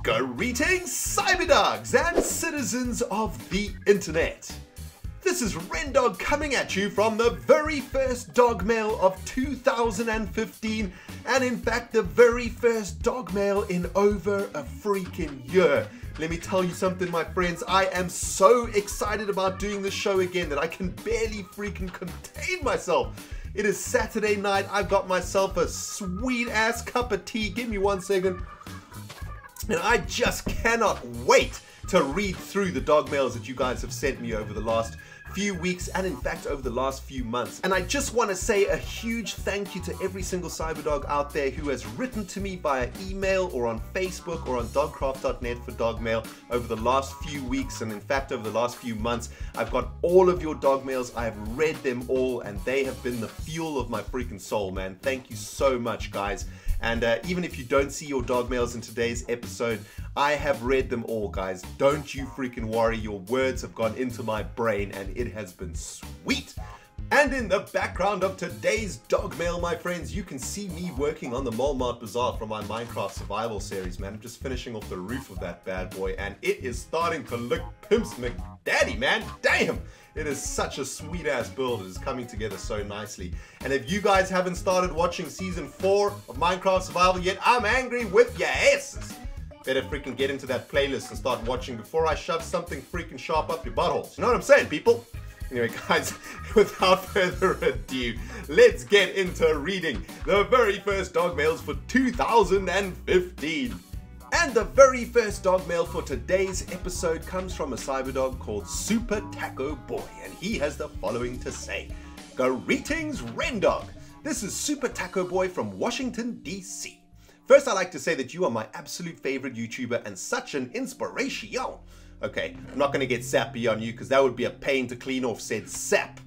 Greetings, cyberdogs and citizens of the internet. This is ReNDoG coming at you from the very first Dogmail of 2015, and in fact the very first Dogmail in over a freaking year. Let me tell you something, my friends, I am so excited about doing this show again that I can barely freaking contain myself. It is Saturday night, I've got myself a sweet ass cup of tea, give me 1 second. And I just cannot wait to read through the Dogmails that you guys have sent me over the last few weeks and in fact over the last few months. And I just want to say a huge thank you to every single cyberdog out there who has written to me via email or on Facebook or on dogcraft.net for Dogmail over the last few weeks and in fact over the last few months. I've got all of your Dogmails, I have read them all, and they have been the fuel of my freaking soul, man. Thank you so much, guys. And even if you don't see your Dogmails in today's episode, I have read them all, guys. Don't you freaking worry. Your words have gone into my brain and it has been sweet. And in the background of today's Dogmail, my friends, you can see me working on the Mart Bazaar from my Minecraft survival series, man. I'm just finishing off the roof of that bad boy and it is starting to look pimps McDaddy, man. Damn! It is such a sweet ass build. It is coming together so nicely. And if you guys haven't started watching season 4 of Minecraft Survival yet, I'm angry with your asses. Better freaking get into that playlist and start watching before I shove something freaking sharp up your buttholes. You know what I'm saying, people? Anyway, guys, without further ado, let's get into reading the very first Dogmails for 2015. And the very first Dogmail for today's episode comes from a cyberdog called Super Taco Boy, and he has the following to say. Greetings, ReNDoG. This is Super Taco Boy from Washington, D.C. First, I'd like to say that you are my absolute favorite YouTuber and such an inspiration. Okay, I'm not going to get sappy on you because that would be a pain to clean off said sap.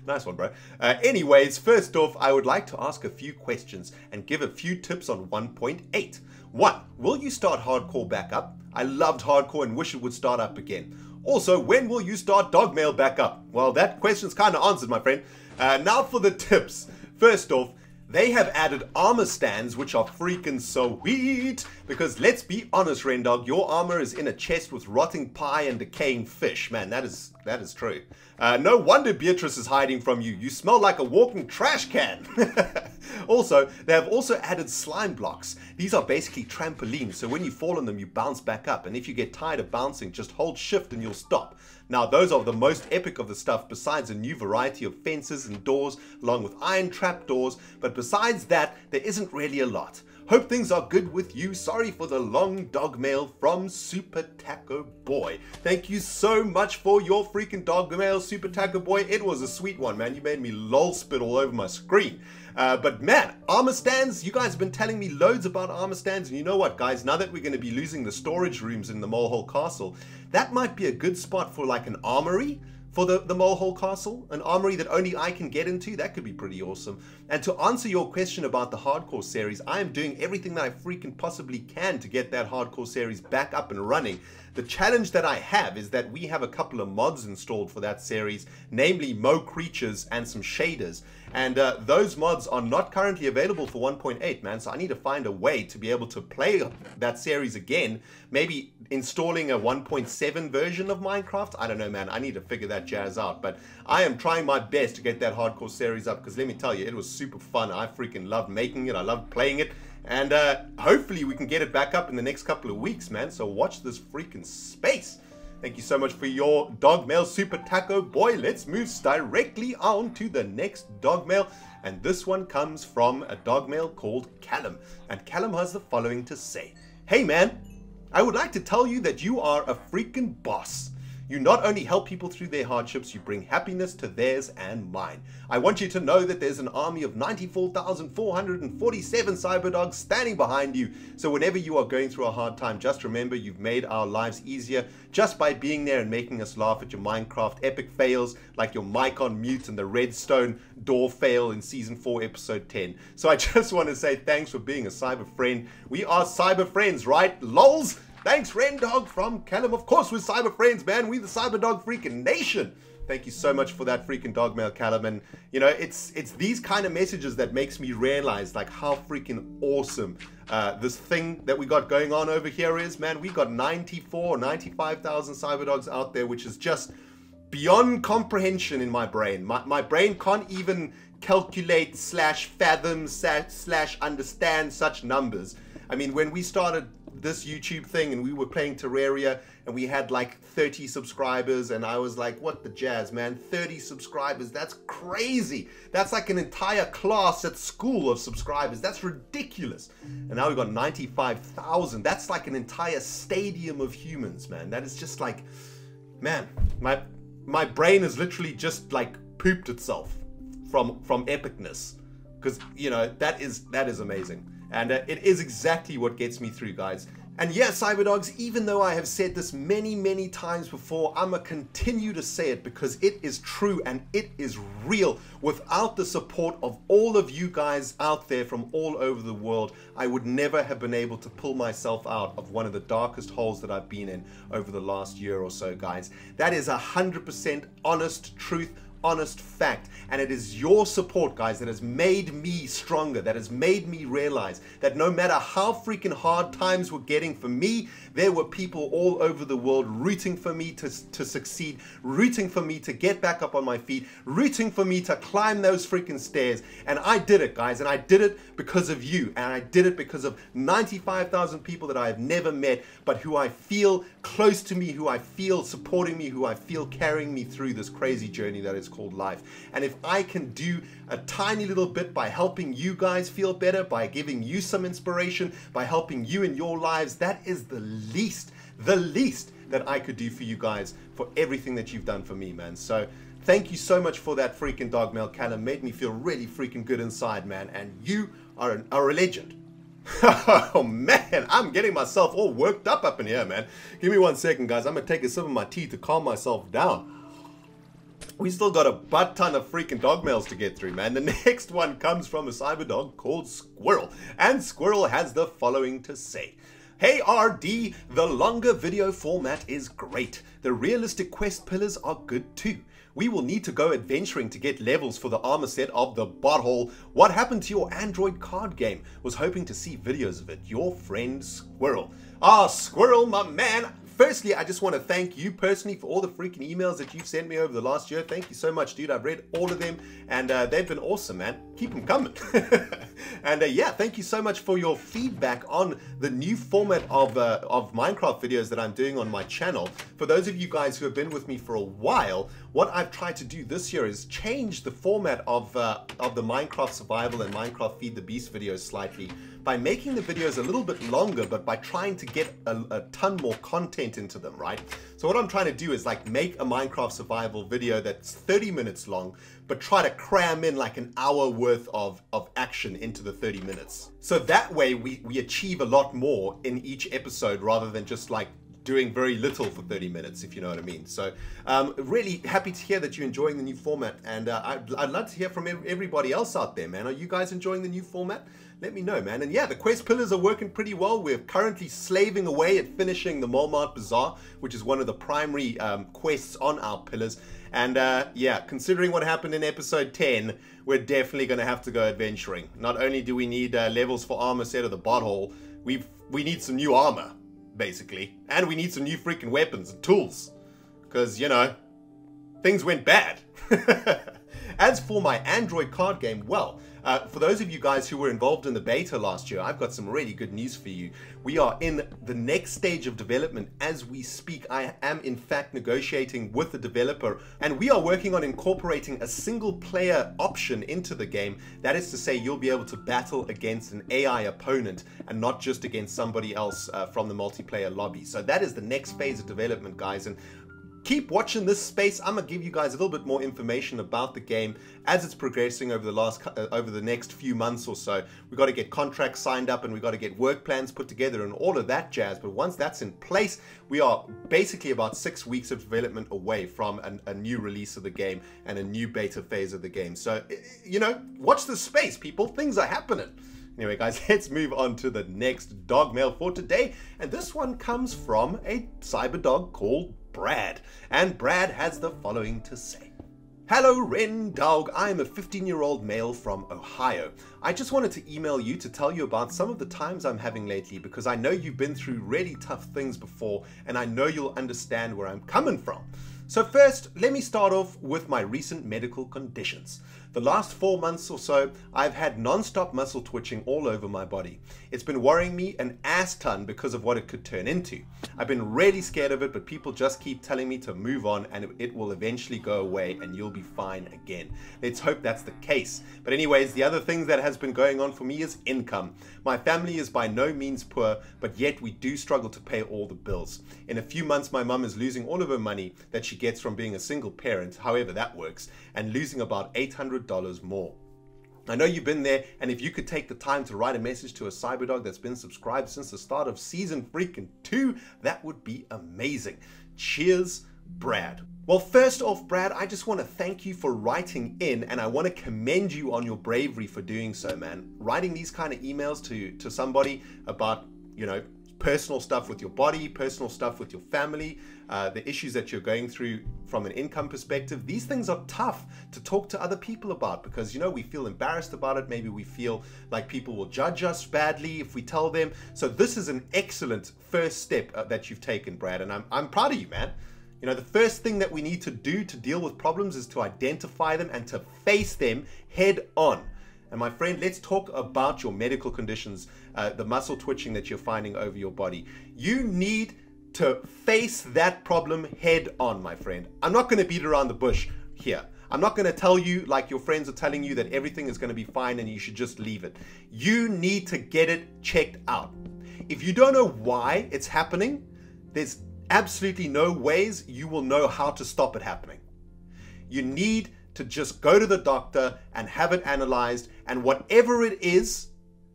Nice one, bro. Anyways, first off, I would like to ask a few questions and give a few tips on 1.8. 1. Will you start hardcore back up? I loved hardcore and wish it would start up again. Also, when will you start Dogmail back up? Well, that question's kind of answered, my friend. Now for the tips. First off, they have added armor stands, which are freaking sweet. Because let's be honest, ReNDoG, your armor is in a chest with rotting pie and decaying fish. Man, that is true. No wonder Beatrice is hiding from you. You smell like a walking trash can. Also, they have also added slime blocks. These are basically trampolines, so when you fall on them, you bounce back up. And if you get tired of bouncing, just hold shift and you'll stop. Now, those are the most epic of the stuff, besides a new variety of fences and doors, along with iron trapdoors. But besides that, there isn't really a lot. Hope things are good with you. Sorry for the long Dogmail from Super Taco Boy. Thank you so much for your freaking Dogmail, Super Taco Boy. It was a sweet one, man. You made me lol spit all over my screen. But man, armor stands, you guys have been telling me loads about armor stands. And you know what, guys? Now that we're going to be losing the storage rooms in the Molehole Castle, that might be a good spot for like an armory. For the Molehole Castle, an armory that only I can get into. That could be pretty awesome. And to answer your question about the hardcore series, I am doing everything that I freaking possibly can to get that hardcore series back up and running. The challenge that I have is that we have a couple of mods installed for that series, namely Mo Creatures and some shaders. And those mods are not currently available for 1.8, man. So I need to find a way to be able to play that series again. Maybe installing a 1.7 version of Minecraft. I don't know, man. I need to figure that jazz out. But I am trying my best to get that hardcore series up because let me tell you, it was super fun. I freaking loved making it. I loved playing it. And hopefully we can get it back up in the next couple of weeks, man. So watch this freaking space. Thank you so much for your Dogmail, Super Taco Boy. Let's move directly on to the next Dogmail. And this one comes from a Dogmail called Callum. And Callum has the following to say. Hey, man. I would like to tell you that you are a freaking boss. You not only help people through their hardships, you bring happiness to theirs and mine. I want you to know that there's an army of 94,447 cyberdogs standing behind you. So whenever you are going through a hard time, just remember you've made our lives easier just by being there and making us laugh at your Minecraft epic fails, like your mic on mute and the redstone door fail in season 4 episode 10. So I just want to say thanks for being a cyber friend. We are cyber friends, right? LOLs! Thanks, ReNDoG from Callum. Of course, we're cyber friends, man. We the Cyberdog freaking nation. Thank you so much for that freaking Dogmail, Callum. And you know, it's these kind of messages that makes me realize like how freaking awesome this thing that we got going on over here is, man. We got 95,000 cyberdogs out there, which is just beyond comprehension in my brain. My brain can't even calculate slash fathom slash understand such numbers. I mean, when we started this YouTube thing and we were playing Terraria and we had like 30 subscribers, and I was like, what the jazz, man, 30 subscribers, that's crazy. That's like an entire class at school of subscribers. That's ridiculous. And now we've got 95,000. That's like an entire stadium of humans, man. That is just like, man, my brain has literally just like pooped itself from epicness, because you know, that is amazing. And it is exactly what gets me through, guys. And yeah, Cyberdogs, even though I have said this many times before, I'm gonna continue to say it because it is true and it is real. Without the support of all of you guys out there from all over the world, I would never have been able to pull myself out of one of the darkest holes that I've been in over the last year or so, guys. That is 100% honest truth, honest fact, and it is your support, guys, that has made me stronger, that has made me realize that no matter how freaking hard times were getting for me, there were people all over the world rooting for me to succeed, rooting for me to get back up on my feet, rooting for me to climb those freaking stairs. And I did it, guys, and I did it because of you, and I did it because of 95,000 people that I have never met, but who I feel close to me, who I feel supporting me, who I feel carrying me through this crazy journey that is called life. And if I can do a tiny little bit by helping you guys feel better, by giving you some inspiration, by helping you in your lives, that is the least that I could do for you guys, for everything that you've done for me, man. So thank you so much for that freaking Dogmail, Callum. Made me feel really freaking good inside, man. And you are a legend. Oh man, I'm getting myself all worked up in here, man. Give me 1 second, guys. I'm gonna take a sip of my tea to calm myself down. We still got a butt ton of freaking Dogmails to get through, man. The next one comes from a cyberdog called Squirrel, and Squirrel has the following to say. Hey RD, the longer video format is great. The realistic quest pillars are good too. We will need to go adventuring to get levels for the armor set of the butthole. What happened to your Android card game? Was hoping to see videos of it. Your friend Squirrel. Ah, Squirrel, my man. Firstly, I just want to thank you personally for all the freaking emails that you've sent me over the last year. Thank you so much, dude. I've read all of them, and they've been awesome, man. Keep them coming. And yeah, thank you so much for your feedback on the new format of Minecraft videos that I'm doing on my channel. For those of you guys who have been with me for a while, what I've tried to do this year is change the format of the Minecraft Survival and Minecraft Feed the Beast videos slightly, by making the videos a little bit longer, but by trying to get a ton more content into them, right? So what I'm trying to do is like make a Minecraft survival video that's 30 minutes long, but try to cram in like an hour worth of action into the 30 minutes. So that way we achieve a lot more in each episode rather than just like doing very little for 30 minutes, if you know what I mean. So really happy to hear that you're enjoying the new format, and I'd love to hear from everybody else out there, man. Are you guys enjoying the new format? Let me know, man. And yeah, the quest pillars are working pretty well. We're currently slaving away at finishing the Mart Bazaar, which is one of the primary quests on our pillars. And yeah, considering what happened in episode 10, we're definitely going to have to go adventuring. Not only do we need levels for armor set of the butthole, we need some new armor, basically. And we need some new freaking weapons and tools. Because, you know, things went bad. As for my Android card game, well, for those of you guys who were involved in the beta last year, I've got some really good news for you. We are in the next stage of development as we speak. I am in fact negotiating with the developer, and we are working on incorporating a single player option into the game. That is to say, you'll be able to battle against an AI opponent and not just against somebody else from the multiplayer lobby. So that is the next phase of development, guys. And keep watching this space. I'm gonna give you guys a little bit more information about the game as it's progressing over the next few months or so. We've got to get contracts signed up, and we've got to get work plans put together and all of that jazz. But once that's in place, we are basically about 6 weeks of development away from a new release of the game and a new beta phase of the game. So, you know, watch this space, people. Things are happening. Anyway, guys, let's move on to the next dog mail for today. And this one comes from a cyberdog called Brad, and Brad has the following to say. Hello ReNDoG, I'm a 15-year-old male from Ohio. I just wanted to email you to tell you about some of the times I'm having lately because I know you've been through really tough things before and I know you'll understand where I'm coming from. So first, let me start off with my recent medical conditions. The last 4 months or so, I've had non-stop muscle twitching all over my body. It's been worrying me an ass ton because of what it could turn into. I've been really scared of it, but people just keep telling me to move on and it will eventually go away and you'll be fine again. Let's hope that's the case. But anyways, the other thing that has been going on for me is income. My family is by no means poor, but yet we do struggle to pay all the bills. In a few months, my mum is losing all of her money that she gets from being a single parent, however that works, and losing about $800 more. I know you've been there, and if you could take the time to write a message to a cyberdog that's been subscribed since the start of season freaking 2, that would be amazing. Cheers, Brad. Well, first off, Brad, I just want to thank you for writing in, and I want to commend you on your bravery for doing so, man. Writing these kind of emails to somebody about, you know, personal stuff with your body, personal stuff with your family, the issues that you're going through from an income perspective. These things are tough to talk to other people about because, you know, we feel embarrassed about it. Maybe we feel like people will judge us badly if we tell them. So this is an excellent first step that you've taken, Brad, and I'm proud of you, man. You know, the first thing that we need to do to deal with problems is to identify them and to face them head on. And my friend, let's talk about your medical conditions, the muscle twitching that you're finding over your body. You need to face that problem head on, my friend. I'm not going to beat around the bush here. I'm not going to tell you like your friends are telling you that everything is going to be fine and you should just leave it. You need to get it checked out. If you don't know why it's happening, there's absolutely no ways you will know how to stop it happening. You need to just go to the doctor and have it analyzed, and whatever it is,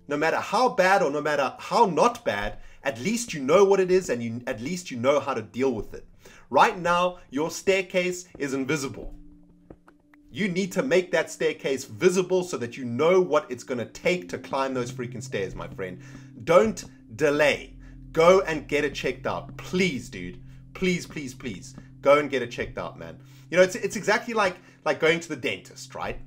no matter how bad or no matter how not bad, at least you know what it is and at least you know how to deal with it. Right now, your staircase is invisible. You need to make that staircase visible so that you know what it's going to take to climb those freaking stairs, my friend. Don't delay. Go and get it checked out. Please, dude. Please, please, please. Go and get it checked out, man. You know, it's exactly like going to the dentist, right?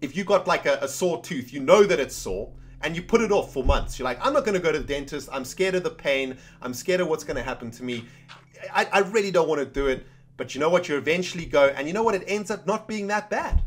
If you got like a sore tooth, you know that it's sore, and you put it off for months. You're like, I'm not going to go to the dentist. I'm scared of the pain. I'm scared of what's going to happen to me. I really don't want to do it. But you know what? You eventually go, and you know what? It ends up not being that bad.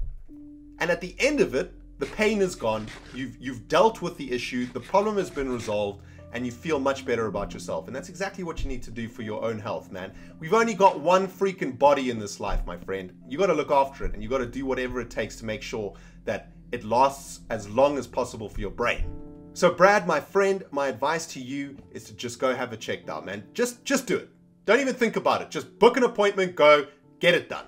And at the end of it, the pain is gone. You've dealt with the issue. The problem has been resolved. And you feel much better about yourself. And that's exactly what you need to do for your own health, man. We've only got one freaking body in this life, my friend. You got to look after it, and you got to do whatever it takes to make sure that it lasts as long as possible for your brain. So Brad, my friend, my advice to you is to just go have it checked out, man. Just do it. Don't even think about it. Just book an appointment, go, get it done.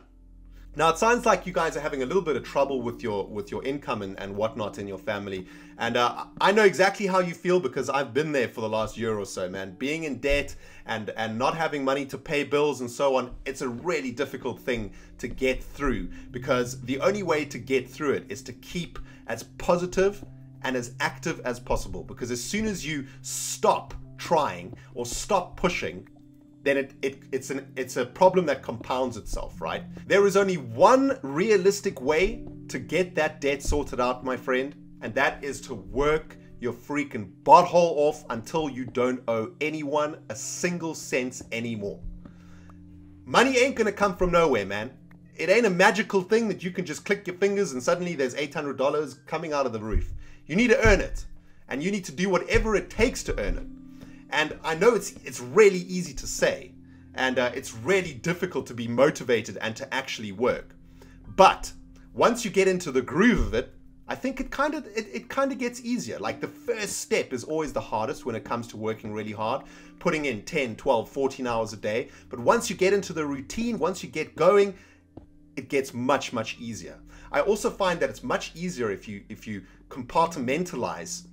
Now, it sounds like you guys are having a little bit of trouble with your income and whatnot in your family. And I know exactly how you feel because I've been there for the last year or so, man. Being in debt and not having money to pay bills and so on, it's a really difficult thing to get through because the only way to get through it is to keep as positive and as active as possible. Because as soon as you stop trying or stop pushing, then it's a problem that compounds itself, right? There is only one realistic way to get that debt sorted out, my friend, and that is to work your freaking butthole off until you don't owe anyone a single cent anymore. Money ain't gonna come from nowhere, man. It ain't a magical thing that you can just click your fingers and suddenly there's $800 coming out of the roof. You need to earn it, and you need to do whatever it takes to earn it. And I know it's really easy to say, and it's really difficult to be motivated and to actually work. But once you get into the groove of it, I think it kind of gets easier. Like the first step is always the hardest when it comes to working really hard, putting in 10, 12, 14 hours a day. But once you get into the routine, once you get going, it gets much, much easier. I also find that it's much easier if you compartmentalize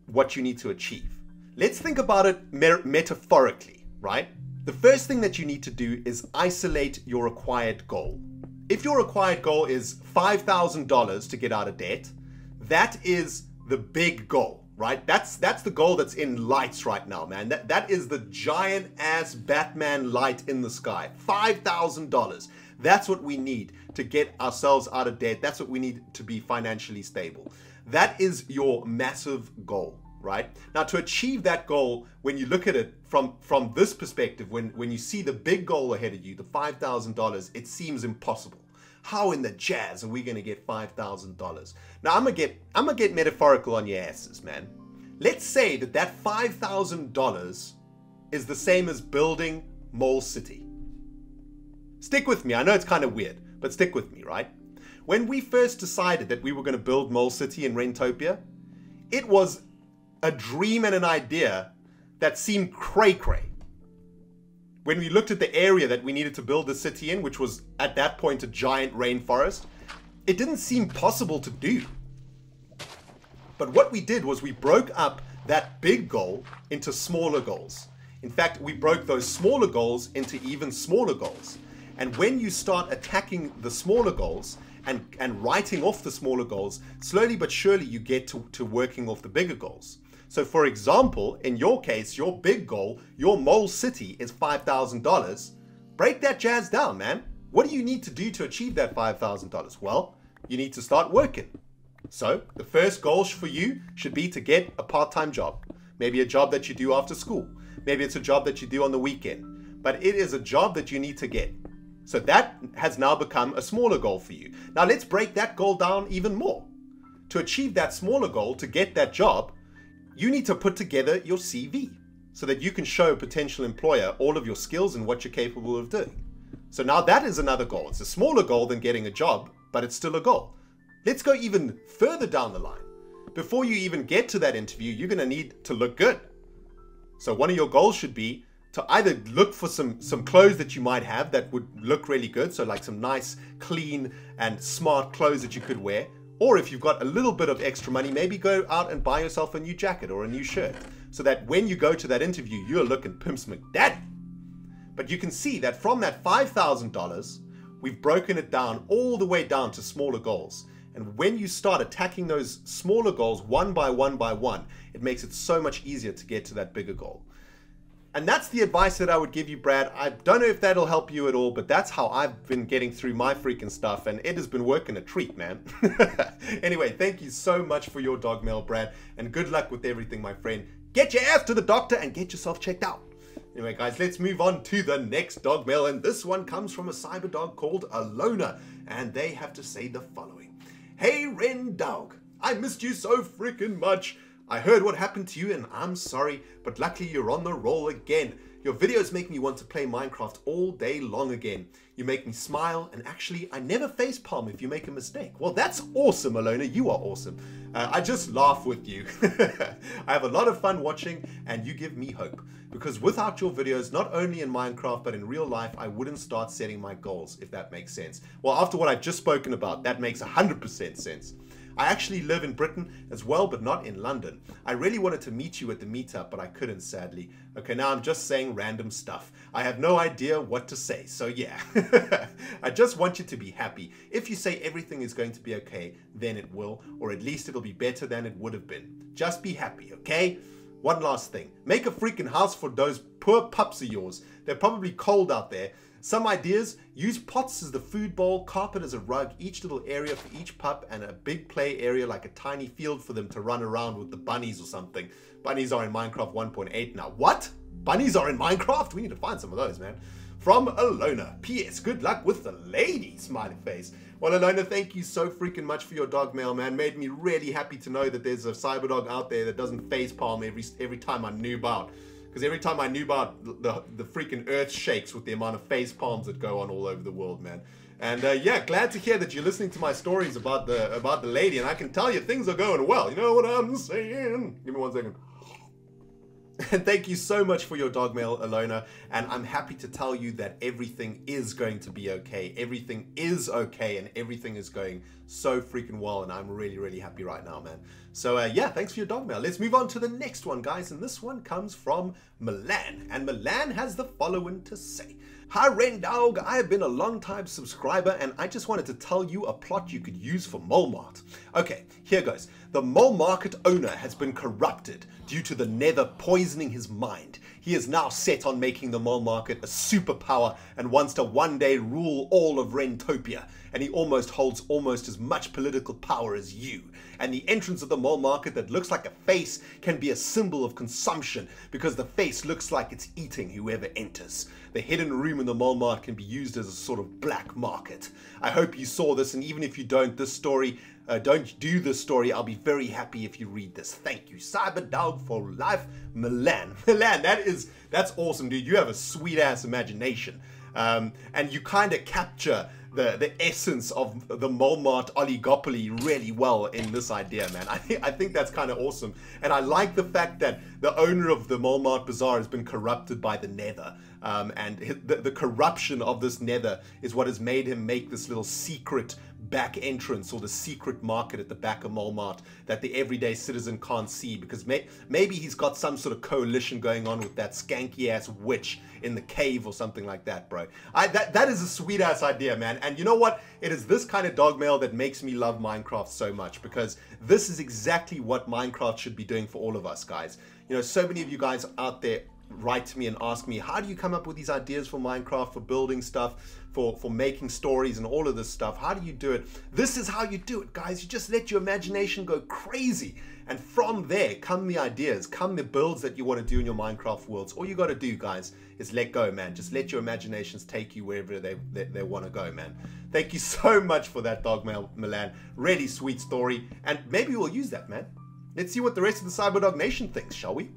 what you need to achieve. Let's think about it metaphorically, right? The first thing that you need to do is isolate your required goal. If your required goal is $5,000 to get out of debt, that is the big goal. right? That's the goal that's in lights right now, man. That is the giant ass Batman light in the sky. $5,000. That's what we need to get ourselves out of debt. That's what we need to be financially stable. That is your massive goal, right? Now, to achieve that goal, when you look at it from this perspective, when you see the big goal ahead of you, the $5,000, it seems impossible. How in the jazz are we going to get $5,000? Now, I'm gonna get metaphorical on your asses, man. Let's say that $5,000 is the same as building Mole City. Stick with me. I know it's kind of weird, but stick with me, right? When we first decided that we were going to build Mole City in ReNTopia, it was a dream and an idea that seemed cray-cray. When we looked at the area that we needed to build the city in, which was at that point a giant rainforest, it didn't seem possible to do. But what we did was we broke up that big goal into smaller goals. In fact, we broke those smaller goals into even smaller goals. And when you start attacking the smaller goals and writing off the smaller goals, slowly but surely you get to working off the bigger goals. So for example, in your case, your big goal, your Mole City is $5,000. Break that jazz down, man. What do you need to do to achieve that $5,000? Well, you need to start working. So the first goal for you should be to get a part-time job. Maybe a job that you do after school. Maybe it's a job that you do on the weekend. But it is a job that you need to get. So that has now become a smaller goal for you. Now let's break that goal down even more. To achieve that smaller goal, to get that job, you need to put together your CV so that you can show a potential employer all of your skills and what you're capable of doing. So now that is another goal. It's a smaller goal than getting a job, but it's still a goal. Let's go even further down the line. Before you even get to that interview, you're going to need to look good. So one of your goals should be to either look for some clothes that you might have that would look really good. So like some nice, clean and smart clothes that you could wear. Or if you've got a little bit of extra money, maybe go out and buy yourself a new jacket or a new shirt so that when you go to that interview, you're looking Pimps McDaddy. But you can see that from that $5,000, we've broken it down all the way down to smaller goals. And when you start attacking those smaller goals one by one by one, it makes it so much easier to get to that bigger goal. And that's the advice that I would give you, Brad. I don't know if that'll help you at all, but that's how I've been getting through my freaking stuff, and it has been working a treat, man. Anyway, thank you so much for your Dogmail, Brad, and good luck with everything, my friend. Get your ass to the doctor and get yourself checked out. Anyway, guys, let's move on to the next Dogmail, and this one comes from a cyber dog called Alona, and they have to say the following. Hey, ReNDoG, I missed you so freaking much. I heard what happened to you and I'm sorry, but luckily you're on the roll again. Your videos make me want to play Minecraft all day long again. You make me smile, and actually I never facepalm if you make a mistake. Well, that's awesome, Alona. You are awesome. I just laugh with you. I have a lot of fun watching and you give me hope. Because without your videos, not only in Minecraft but in real life, I wouldn't start setting my goals, if that makes sense. Well, after what I've just spoken about, that makes 100% sense. I actually live in Britain as well, but not in London. I really wanted to meet you at the meetup, but I couldn't, sadly. Okay, now I'm just saying random stuff. I have no idea what to say, so yeah. I just want you to be happy. If you say everything is going to be okay, then it will, or at least it'll be better than it would have been. Just be happy, okay? One last thing. Make a freaking house for those poor pups of yours. They're probably cold out there. Some ideas: use pots as the food bowl, carpet as a rug, each little area for each pup, and a big play area like a tiny field for them to run around with the bunnies or something. Bunnies are in Minecraft 1.8 now. What? Bunnies are in Minecraft? We need to find some of those, man. From Alona. P.S. Good luck with the lady, smiley face. Well, Alona, thank you so freaking much for your Dogmail, man. Made me really happy to know that there's a cyber dog out there that doesn't facepalm every time I noob out. Because every time I noob out, the freaking earth shakes with the amount of face palms that go on all over the world, man. And yeah, glad to hear that you're listening to my stories about the lady, and I can tell you things are going well. You know what I'm saying? Give me 1 second. And thank you so much for your Dogmail, Alona. And I'm happy to tell you that everything is going to be okay. Everything is okay, and everything is going so freaking well. And I'm really, really happy right now, man. So yeah, thanks for your Dogmail. Let's move on to the next one, guys. And this one comes from Milan. And Milan has the following to say. Hi ReNDoG, I have been a long-time subscriber and I just wanted to tell you a plot you could use for Mole Mart. Okay, here goes. The mole market owner has been corrupted due to the nether poisoning his mind. He is now set on making the mole market a superpower and wants to one day rule all of Rentopia. And he almost holds almost as much political power as you. And the entrance of the mole market that looks like a face can be a symbol of consumption because the face looks like it's eating whoever enters. The hidden room in the mole mart can be used as a sort of black market. I hope you saw this, and even if you don't, this story, don't do this story, I'll be very happy if you read this. Thank you. CyberDog for life. Milan, that's awesome, dude. You have a sweet ass imagination. And you kind of capture the essence of the mole mart oligopoly really well in this idea, man. I think that's kind of awesome. And I like the fact that the owner of the mole mart bazaar has been corrupted by the nether. And the corruption of this nether is what has made him make this little secret back entrance, or the secret market at the back of Mole Mart that the everyday citizen can't see, because maybe he's got some sort of coalition going on with that skanky ass witch in the cave or something like that, bro. That is a sweet ass idea, man. And you know what? It is this kind of Dogmail that makes me love Minecraft so much, because this is exactly what Minecraft should be doing for all of us, guys. You know, so many of you guys out there write to me and ask me, how do you come up with these ideas for Minecraft, for building stuff, for making stories and all of this stuff? How do you do it? This is how you do it, guys. You just let your imagination go crazy, and from there come the ideas, come the builds that you want to do in your Minecraft worlds. All you got to do, guys, is let go, man. Just let your imaginations take you wherever they want to go, man. Thank you so much for that, Dogmail, Milan. Really sweet story, and maybe we'll use that, man. Let's see what the rest of the CyberDog Nation thinks, shall we?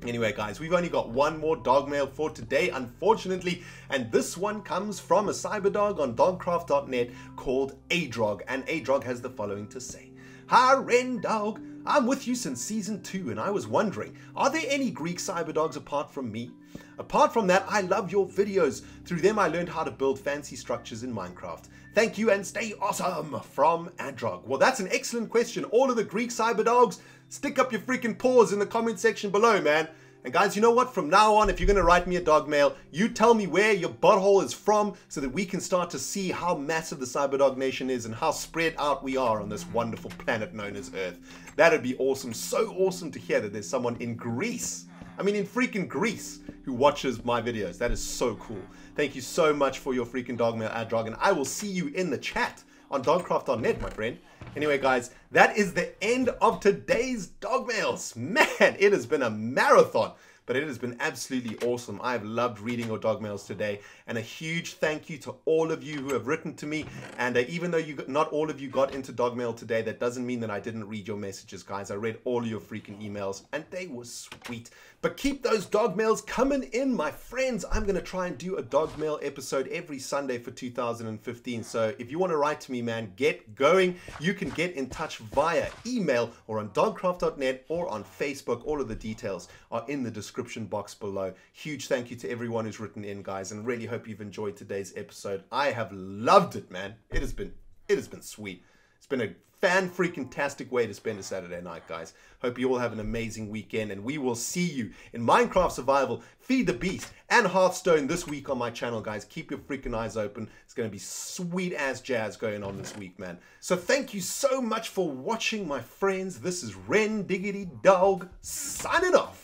Anyway, guys, we've only got one more Dogmail for today, unfortunately, and this one comes from a CyberDog on Dogcraft.net called ReNDoG, and ReNDoG has the following to say. Hi ReNDoG, I'm with you since season 2, and I was wondering, are there any Greek CyberDogs apart from me? Apart from that, I love your videos. Through them I learned how to build fancy structures in Minecraft. Thank you and stay awesome, from ReNDoG. Well, that's an excellent question. All of the Greek CyberDogs, stick up your freaking paws in the comment section below, man. And guys, you know what? From now on, if you're going to write me a Dogmail, you tell me where your butthole is from so that we can start to see how massive the CyberDog Nation is and how spread out we are on this wonderful planet known as Earth. That'd be awesome. So awesome to hear that there's someone in Greece. I mean, in freaking Greece, who watches my videos. That is so cool. Thank you so much for your freaking Dogmail, ReNDoG, and I will see you in the chat on Dogcraft.net, my friend. Anyway, guys, that is the end of today's Dogmails. Man, it has been a marathon, but it has been absolutely awesome. I have loved reading your Dogmails today, and a huge thank you to all of you who have written to me. And even though not all of you got into Dogmail today, that doesn't mean that I didn't read your messages, guys. I read all your freaking emails, and they were sweet. But keep those Dogmails coming in, my friends. I'm going to try and do a Dogmail episode every Sunday for 2015. So if you want to write to me, man, get going. You can get in touch via email or on Dogcraft.net or on Facebook. All of the details are in the description box below. Huge thank you to everyone who's written in, guys, and really hope you've enjoyed today's episode. I have loved it, man. It has been sweet. It's been a fan-freaking-tastic way to spend a Saturday night, guys. Hope you all have an amazing weekend, and we will see you in Minecraft Survival, Feed the Beast, and Hearthstone this week on my channel, guys. Keep your freaking eyes open. It's going to be sweet-ass jazz going on this week, man. So thank you so much for watching, my friends. This is ReNDoG signing off.